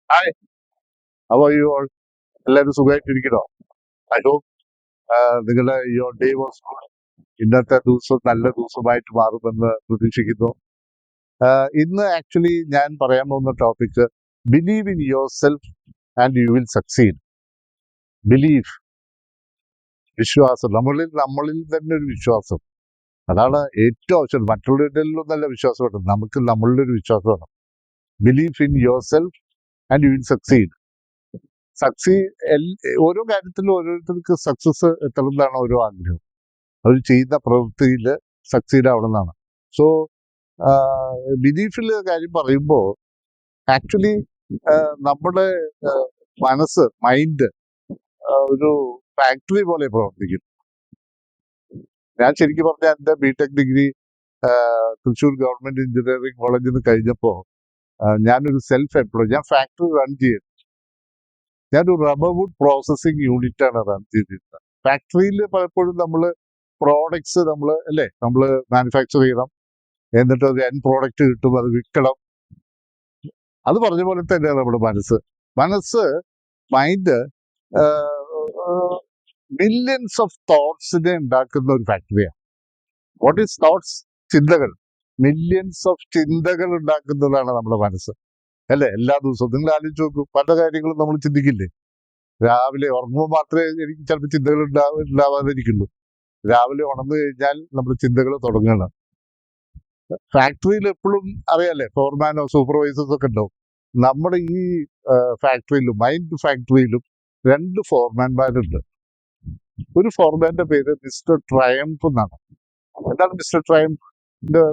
Hi, how are you all? എല്ലാവരും സുഖമായിട്ടിരിക്കണോ? I hope നിങ്ങളുടെ your day was good. ഇന്നത്തെ ദിവസം നല്ല ദിവസമായിട്ട് മാറുമെന്ന് പ്രതീക്ഷിക്കുന്നു. ഇന്ന് ആക്ച്വലി ഞാൻ പറയാൻ പോകുന്ന topic believe in yourself and you will succeed. Belief, വിശ്വാസം, നമ്മളിൽ തന്നെ ഒരു വിശ്വാസം. അതാണ് ഏറ്റവും ആവശ്യം. മറ്റുള്ളവരിലൊന്നല്ല വിശ്വാസം വേണം, നമുക്ക് നമ്മളുടെ ഒരു വിശ്വാസം വേണം. Believe in yourself and you will succeed. ഓരോ കാര്യത്തിലും ഓരോരുത്തർക്ക് സക്സസ് എത്തണമെന്നാണ് ഓരോ ആഗ്രഹം. അവർ ചെയ്യുന്ന പ്രവൃത്തിയിൽ സക്സീഡ് ആവണമെന്നാണ്. സോ ബിലീഫിൽ കാര്യം പറയുമ്പോൾ ആക്ച്വലി നമ്മുടെ മനസ്സ്, മൈൻഡ് ഒരു ഫാക്ടറി പോലെ പ്രവർത്തിക്കും. ഞാൻ ശരിക്കും പറഞ്ഞാൽ എൻ്റെ BTech degree Thrissur government engineering കോളേജിൽ നിന്ന് കഴിഞ്ഞപ്പോൾ ഞാനൊരു സെൽഫ് എംപ്ലോയ്, ഞാൻ ഫാക്ടറി റൺ ചെയ്തു. ഞാനൊരു റബ്ബർ വുഡ് പ്രോസസ്സിംഗ് യൂണിറ്റ് ആണ് റൺ ചെയ്തിരുന്നത്. ഫാക്ടറിയിൽ പലപ്പോഴും നമ്മൾ പ്രോഡക്ട്സ് നമ്മൾ മാനുഫാക്ചർ ചെയ്യണം, എന്നിട്ട് ഒരു എൻഡ് പ്രോഡക്റ്റ് കിട്ടും, അത് വിൽക്കണം. അത് പറഞ്ഞ പോലെ തന്നെയാണ് നമ്മുടെ മനസ്സ്, മൈൻഡ് മില്യൺസ് ഓഫ് തോട്ട്സിനെ ഉണ്ടാക്കുന്ന ഒരു ഫാക്ടറിയാണ്. What is thoughts? ചിന്തകൾ. മില്യൺസ് ഓഫ് ചിന്തകൾ ഉണ്ടാക്കുന്നതാണ് നമ്മുടെ മനസ്സ്, അല്ലെ? എല്ലാ ദിവസവും നിങ്ങൾ ആലോചിച്ച് നോക്കൂ, പല കാര്യങ്ങളും നമ്മൾ ചിന്തിക്കില്ലേ? രാവിലെ ഉറങ്ങുമ്പോൾ മാത്രമേ എനിക്ക് ചിലപ്പോൾ ചിന്തകൾ ഉണ്ടാവാതിരിക്കുള്ളൂ. രാവിലെ ഉണർന്നു കഴിഞ്ഞാൽ നമ്മുടെ ചിന്തകൾ തുടങ്ങണം. ഫാക്ടറിയിൽ എപ്പോഴും അറിയാലേ, ഫോർമാനോ സൂപ്പർവൈസേഴ്സ് ഒക്കെ ഉണ്ടാവും. നമ്മുടെ ഈ ഫാക്ടറിയിലും, മൈൻഡ് ഫാക്ടറിയിലും 2 ഫോർമാൻമാരുണ്ട്. ഒരു ഫോർമാന്റെ പേര് മിസ്റ്റർ ട്രയംഫ് എന്നാണ്. എന്താണ് മിസ്റ്റർ ട്രയംഫിന്റെ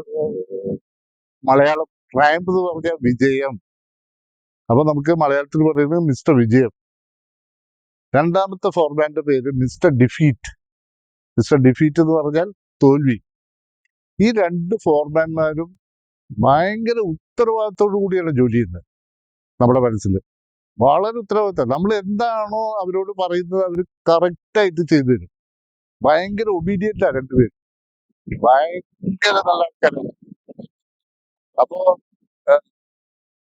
മലയാളം? ട്രയംഫ് എന്ന് പറഞ്ഞാൽ വിജയം. അപ്പൊ നമുക്ക് മലയാളത്തിൽ പറയുന്നത് മിസ്റ്റർ വിജയം. രണ്ടാമത്തെ ഫോർമാന്റെ പേര് മിസ്റ്റർ ഡിഫീറ്റ്. മിസ്റ്റർ ഡിഫീറ്റ് എന്ന് പറഞ്ഞാൽ തോൽവി. ഈ 2 ഫോർമാൻമാരും ഭയങ്കര ഉത്തരവാദിത്തോടു കൂടിയാണ് ജോലി ചെയ്യുന്നത്. നമ്മുടെ മനസ്സിൽ വളരെ ഉത്തരവാദിത്തം. നമ്മൾ എന്താണോ അവരോട് പറയുന്നത് അവർ കറക്റ്റായിട്ട് ചെയ്തു തരും. ഭയങ്കര ഒബീഡിയന്റാ 2 പേരും. ഭയങ്കര നല്ല ആൾക്കാരാണ്. അപ്പോ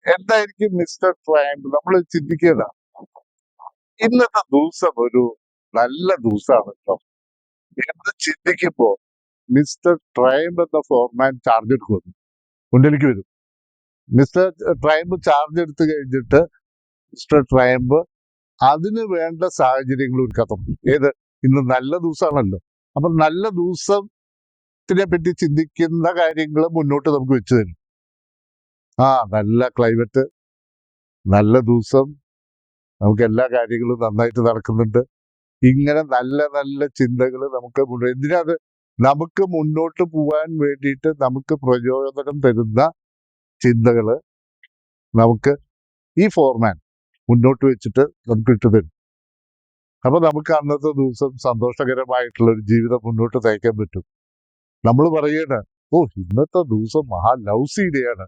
എന്തായിരിക്കും മിസ്റ്റർ ട്രയംഫ്? നമ്മൾ ചിന്തിക്കുക, ഇന്നത്തെ ദിവസം ഒരു നല്ല ദിവസമാണ് കേട്ടോ എന്ന് ചിന്തിക്കുമ്പോ മിസ്റ്റർ ട്രയംഫ് എന്ന ഫോർമാൻ ചാർജ് എടുക്കുന്നു, മുന്നിലേക്ക് വരും. മിസ്റ്റർ ട്രയംഫ് ചാർജ് എടുത്തു കഴിഞ്ഞിട്ട് മിസ്റ്റർ ട്രയംഫ് അതിന് വേണ്ട സാഹചര്യങ്ങൾ ഒരുക്കാൻ തുടങ്ങും. ഏത്? ഇന്ന് നല്ല ദിവസമാണല്ലോ, അപ്പൊ നല്ല ദിവസത്തിനെ പറ്റി ചിന്തിക്കുന്ന കാര്യങ്ങൾ മുന്നോട്ട് നമുക്ക് വെച്ചു തരും. നല്ല ക്ലൈമറ്റ്, നല്ല ദിവസം, നമുക്ക് എല്ലാ കാര്യങ്ങളും നന്നായിട്ട് നടക്കുന്നുണ്ട്. ഇങ്ങനെ നല്ല നല്ല ചിന്തകൾ നമുക്ക് എന്തിനാത്? നമുക്ക് മുന്നോട്ട് പോകാൻ വേണ്ടിയിട്ട് നമുക്ക് പ്രചോദനം തരുന്ന ചിന്തകള് നമുക്ക് ഈ ഫോർമാൻ മുന്നോട്ട് വെച്ചിട്ട് നമുക്ക് ഇട്ടു തരും. അപ്പൊ നമുക്ക് അന്നത്തെ ദിവസം സന്തോഷകരമായിട്ടുള്ള ഒരു ജീവിതം മുന്നോട്ട് നയിക്കാൻ പറ്റും. നമ്മൾ പറയണ, ഇന്നത്തെ ദിവസം മഹാ ലൗസി ഡേ ആണ്,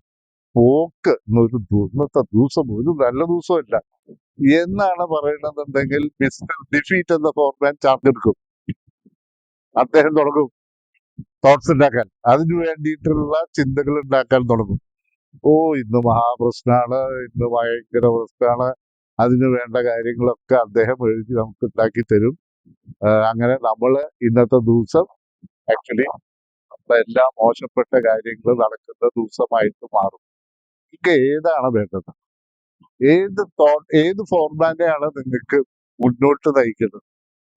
ഇന്നത്തെ ദിവസം ഒരു നല്ല ദിവസമല്ല എന്നാണ് പറയണമെന്നുണ്ടെങ്കിൽ മിസ്റ്റർ ഡിഫീറ്റ് എന്ന ഫോർമാൻ ചാർജ് എടുക്കും. അദ്ദേഹം തുടങ്ങും തോട്ട്സ് ഉണ്ടാക്കാൻ, അതിനു വേണ്ടിയിട്ടുള്ള ചിന്തകൾ ഉണ്ടാക്കാൻ തുടങ്ങും. ഇന്ന് മഹാപ്രശ്നമാണ്, ഇന്ന് ഭയങ്കര പ്രശ്നമാണ്, അതിന് വേണ്ട കാര്യങ്ങളൊക്കെ അദ്ദേഹം എഴുതി നമുക്ക് ഉണ്ടാക്കി തരും. അങ്ങനെ നമ്മള് ഇന്നത്തെ ദിവസം ആക്ച്വലി എല്ലാ മോശപ്പെട്ട കാര്യങ്ങൾ നടക്കുന്ന ദിവസമായിട്ട് മാറും. നിങ്ങൾക്ക് ഏതാണ് വേണ്ടത്? ഏത് ഫോർമാനെയാണ് നിങ്ങൾക്ക് മുന്നോട്ട് നയിക്കുന്നത്?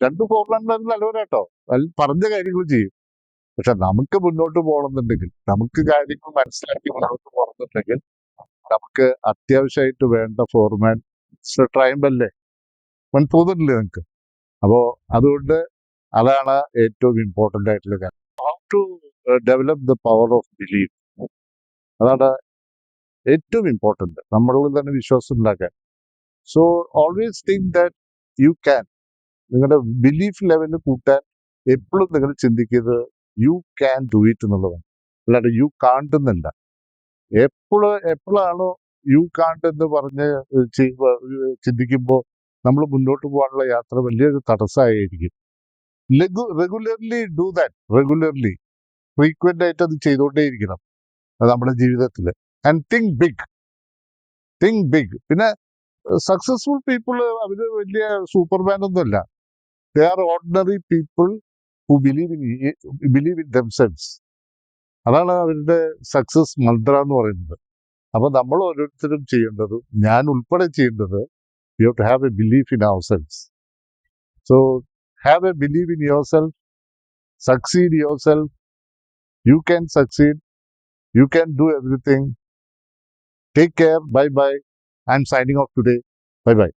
2 ഫോർമാൻമാർ നല്ലവരാട്ടോ, പറഞ്ഞ കാര്യങ്ങൾ ചെയ്യും. പക്ഷെ നമുക്ക് മുന്നോട്ട് പോകണമെന്നുണ്ടെങ്കിൽ, നമുക്ക് കാര്യങ്ങൾ മനസ്സിലാക്കി മുന്നോട്ട് പോകണമെന്നുണ്ടെങ്കിൽ നമുക്ക് അത്യാവശ്യമായിട്ട് വേണ്ട ഫോർമാൻ മിസ്റ്റർ ട്രയംഫ് അല്ലേ? തോന്നുന്നില്ലേ നിങ്ങൾക്ക്? അപ്പോ അതുകൊണ്ട് അതാണ് ഏറ്റവും ഇമ്പോർട്ടന്റ് ആയിട്ടുള്ള കാര്യം. How to develop the power of belief, അതാണ് ഏറ്റവും ഇമ്പോർട്ടന്റ്, നമ്മളിൽ തന്നെ വിശ്വാസം ഉണ്ടാക്കാൻ. So always think that you can. നിങ്ങളുടെ ബിലീഫ് ലെവല് കൂട്ടാൻ എപ്പോഴും നിങ്ങൾ ചിന്തിക്കുന്നത് യു ക്യാൻ ഡു ഇറ്റ് എന്നുള്ളതാണ്, അല്ലാണ്ട് യു കാണ്ട് എന്നല്ല. എപ്പോഴാണോ യു കാണ്ട് എന്ന് പറഞ്ഞ് ചിന്തിക്കുമ്പോൾ നമ്മൾ മുന്നോട്ട് പോകാനുള്ള യാത്ര വലിയൊരു തടസ്സമായിരിക്കും. Regularly do that, regularly frequent ആയിട്ട് അത് ചെയ്തുകൊണ്ടേയിരിക്കണം നമ്മുടെ ജീവിതത്തിൽ. And think big. പിന്നെ സക്സസ്ഫുൾ പീപ്പിൾ അവര് വലിയ സൂപ്പർമാൻ ഒന്നുമല്ല. They are ordinary people who believe in themselves. അതാണ് അവരുടെ സക്സസ് മന്ത്ര എന്ന് പറയുന്നത്. അപ്പൊ നമ്മൾ ഓരോരുത്തരും ചെയ്യേണ്ടത്, ഞാൻ ഉൾപ്പെടെ ചെയ്യേണ്ടത്, you have to have a belief in ourselves. So have a believe in yourself, succeed yourself. You can succeed. You can do everything. Take care. Bye bye. I'm signing off today. Bye bye.